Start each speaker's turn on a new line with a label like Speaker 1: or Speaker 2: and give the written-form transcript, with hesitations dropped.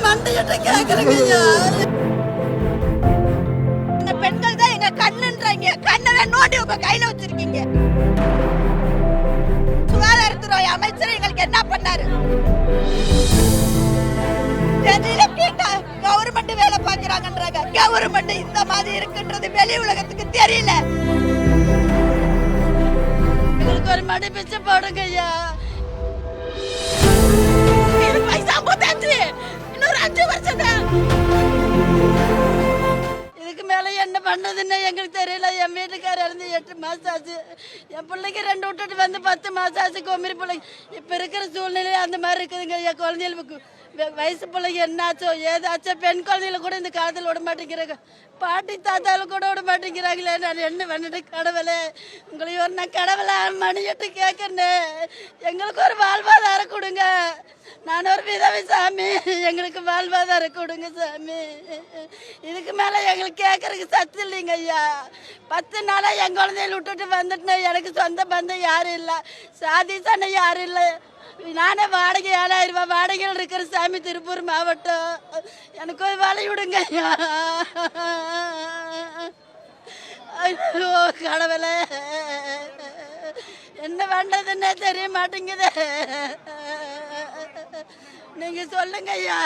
Speaker 1: மண்டையிட்ட கேக்குறேங்க ஐயா. இந்த பெண்கள் தான் எங்க கண்ணுன்றாங்க. கண்ணை நோண்டி உங்க கையில வச்சிருக்கீங்க. சுகாதாரத்துறை அமைச்சர் எங்களுக்கு என்ன பண்ணாரு தெரியல. கேட்டா கவர்மெண்ட் வேலை பாக்குறாங்கன்றாங்க. கவர்மெண்ட் இந்த மாதிரி இருக்குன்றது வெளி உலகத்துக்கு தெரியல. எங்களுக்கு ஒரு மணி பிச்சை போடுங்க ஐயா. பைசா போட்டாச்சு, இன்னொரு 5 வருஷம் தான். இதுக்கு மேல என்ன பண்ணதுன்னு எங்களுக்கு தெரியல. என் வீட்டுக்காரர் இருந்து 8 மாசம் ஆச்சு. என் பிள்ளைக்கு 2 விட்டுட்டு வந்து 10 மாசம் ஆச்சு. குமரி பிள்ளைங்க இப்ப இருக்கிற சூழ்நிலை அந்த மாதிரி இருக்குதுங்க. என் குழந்தைகளுக்கு வயசு பிள்ளைங்க என்னாச்சோ ஏதாச்சோ பெண் குழந்தைகளை கூட இந்த காலத்தில் விட மாட்டேங்கிறாங்க. பாட்டி தாத்தாவில் கூட விட மாட்டேங்கிறாங்களே. நான் என்ன பண்ணிட்டு கடவுளே, உங்களை ஒரு நான் கடவுளை மணிட்டு கேட்கறேன். எங்களுக்கு ஒரு வாழ்வாதாரம் கொடுங்க. நான் ஒரு விதவை சாமி, எங்களுக்கு வாழ்வாதாரம் கொடுங்க சாமி. இதுக்கு மேலே எங்களுக்கு கேட்கறதுக்கு சத்து இல்லைங்க ஐயா. 10 நாளாக என் குழந்தையில விட்டுட்டு வந்துட்டேன். எனக்கு சொந்த பந்தம் யாரும் இல்லை, சாதி சண்டை யாரும் இல்லை. நானே வாடகை 7000 ரூபாய் வாடகையில் இருக்கிற சாமி, திருப்பூர் மாவட்டம். எனக்கு ஒரு வேலை விடுங்க ஐயா. ஐயோ கடவுளே, என்ன பண்ணுறதுன்னே தெரிய மாட்டேங்குது. நீங்க சொல்லுங்க ஐயா.